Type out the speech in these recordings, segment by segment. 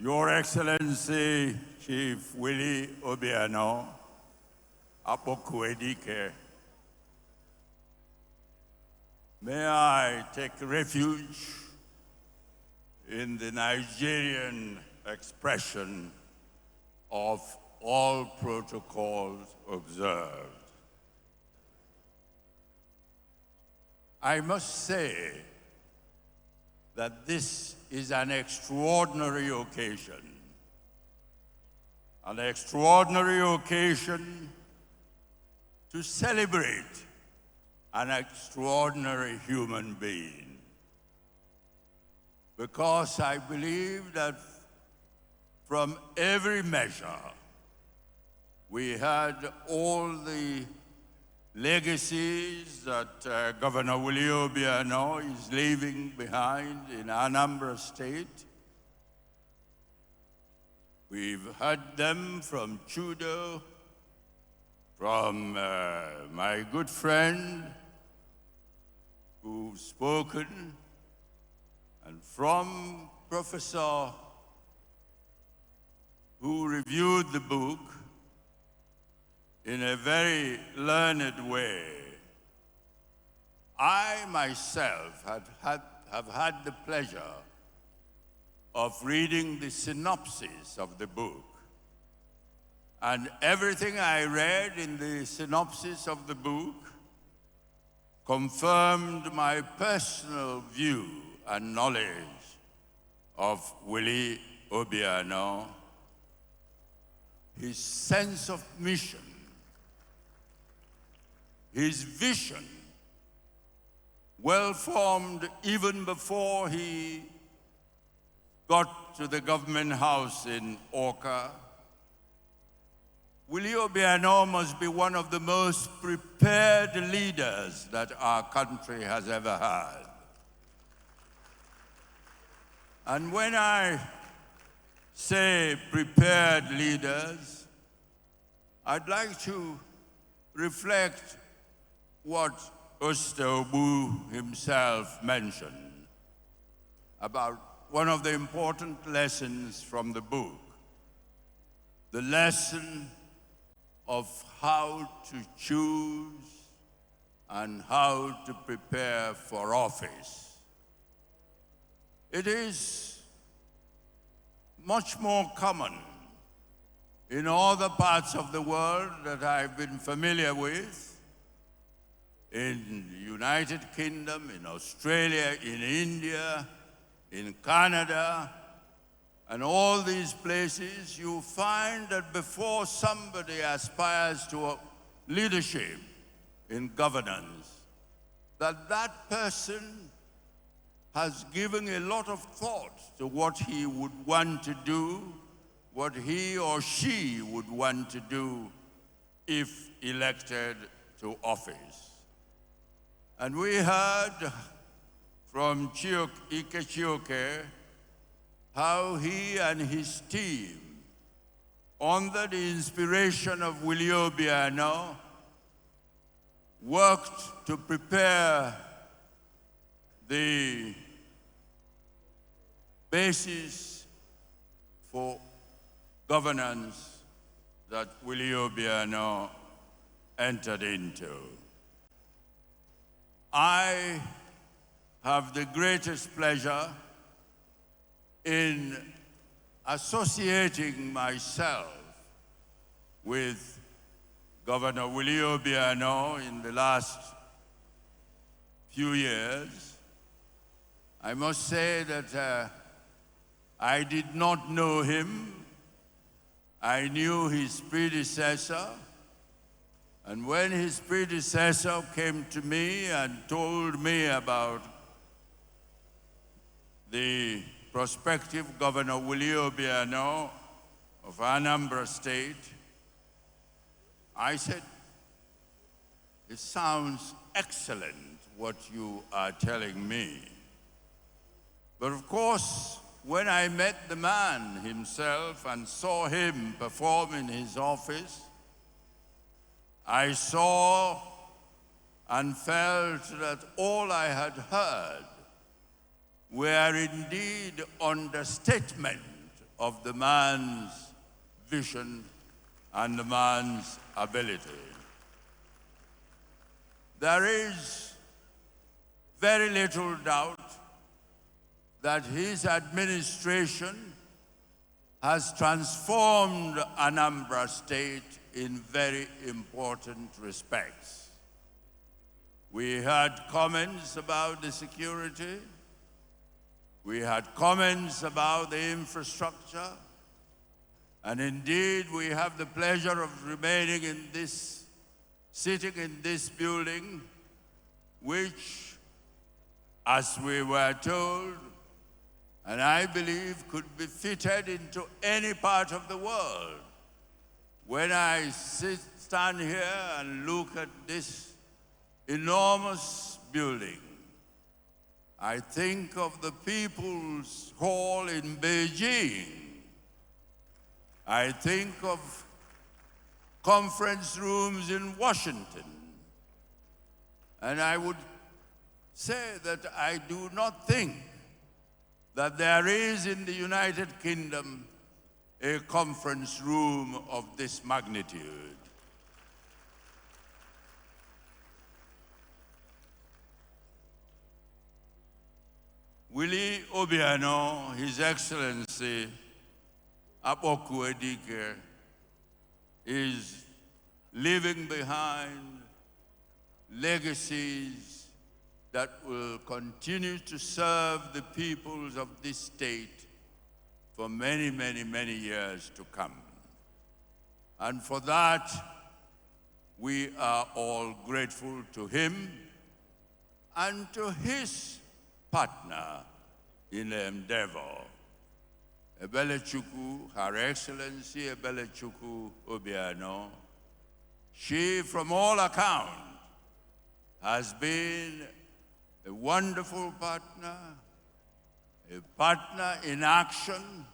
Your Excellency, Chief Willie Obiano, Apokwedike, may I take refuge in the Nigerian expression of all protocols observed. I must say that this is an extraordinary occasion to celebrate an extraordinary human being, because I believe that from every measure we had all the legacies that Governor Willie Obiano is leaving behind in Anambra State. We've heard them from Chudo, from my good friend who's spoken, and from Professor who reviewed the book in a very learned way. I myself have had the pleasure of reading the synopsis of the book. And everything I read in the synopsis of the book confirmed my personal view and knowledge of Willie Obiano, his sense of mission, his vision, well formed even before he got to the government house in Awka. Willie Obiano must be one of the most prepared leaders that our country has ever had. And when I say prepared leaders, I'd like to reflect what Obu himself mentioned about one of the important lessons from the book, the lesson of how to choose and how to prepare for office. It is much more common in other parts of the world that I've been familiar with, in the United Kingdom, in Australia, in India, in Canada, and all these places. You find that before somebody aspires to leadership in governance, that person has given a lot of thought to what he would want to do, what he or she would want to do if elected to office. And we heard from Ike Chioke how he and his team, under the inspiration of Willie Obiano, worked to prepare the basis for governance that Willie Obiano entered into. I have the greatest pleasure in associating myself with Governor Willie Obiano in the last few years. I must say that I did not know him. I knew his predecessor. And when his predecessor came to me and told me about the prospective Governor Willie Obiano of Anambra State, I said, "It sounds excellent what you are telling me." But of course, when I met the man himself and saw him perform in his office, I saw and felt that all I had heard were indeed understatement of the man's vision and the man's ability. There is very little doubt that his administration has transformed Anambra State in very important respects. We had comments about the security. We had comments about the infrastructure. And indeed, we have the pleasure of remaining sitting in this building, which, as we were told, and I believe could be fitted into any part of the world. When I stand here and look at this enormous building, I think of the People's Hall in Beijing. I think of conference rooms in Washington. And I would say that I do not think that there is in the United Kingdom a conference room of this magnitude. Willie Obiano, His Excellency Anyaoku Edike, is leaving behind legacies that will continue to serve the peoples of this state for many, many, many years to come. And for that, we are all grateful to him and to his partner in the endeavor, Ebelechukwu, Her Excellency Ebelechukwu Obiano. She, from all accounts, has been a wonderful partner, a partner in action,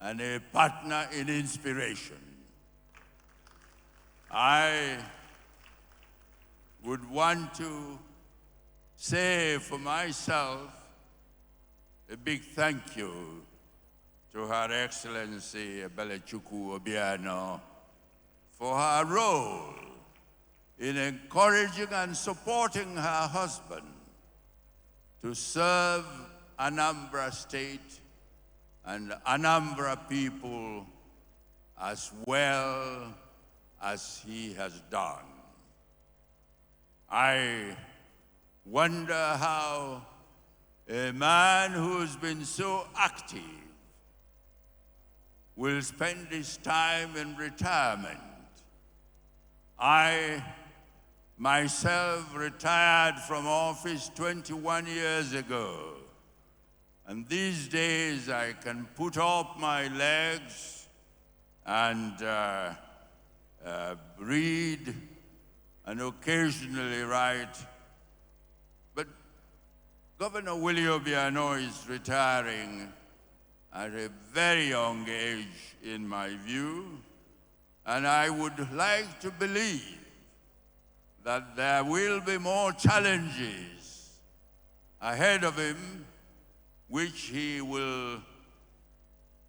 and a partner in inspiration. I would want to say for myself a big thank you to Her Excellency Ebelechukwu Obiano for her role in encouraging and supporting her husband to serve Anambra State and Anambra people as well as he has done. I wonder how a man who's been so active will spend his time in retirement. I myself retired from office 21 years ago. And these days I can put up my legs and read and occasionally write. But Governor Willie Obiano is retiring at a very young age, in my view, and I would like to believe that there will be more challenges ahead of him, which he will,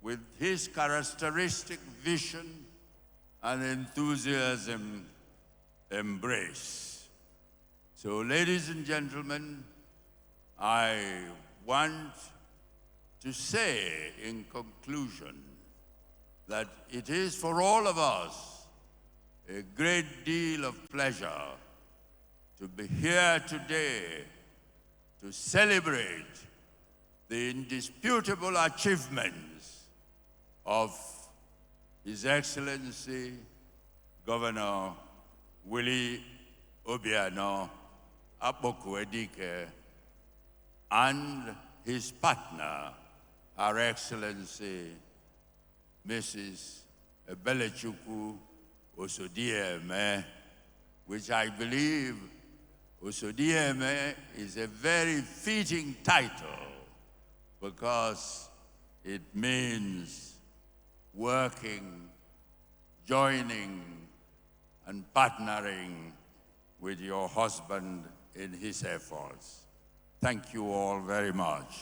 with his characteristic vision and enthusiasm, embrace. So, ladies and gentlemen, I want to say in conclusion that it is for all of us a great deal of pleasure to be here today to celebrate the indisputable achievements of His Excellency Governor Willie Obiano Anyaoku Edike and his partner, Her Excellency Mrs. Ebelechukwu Osodieme, which I believe Osodieme is a very fitting title because it means working, joining, and partnering with your husband in his efforts. Thank you all very much.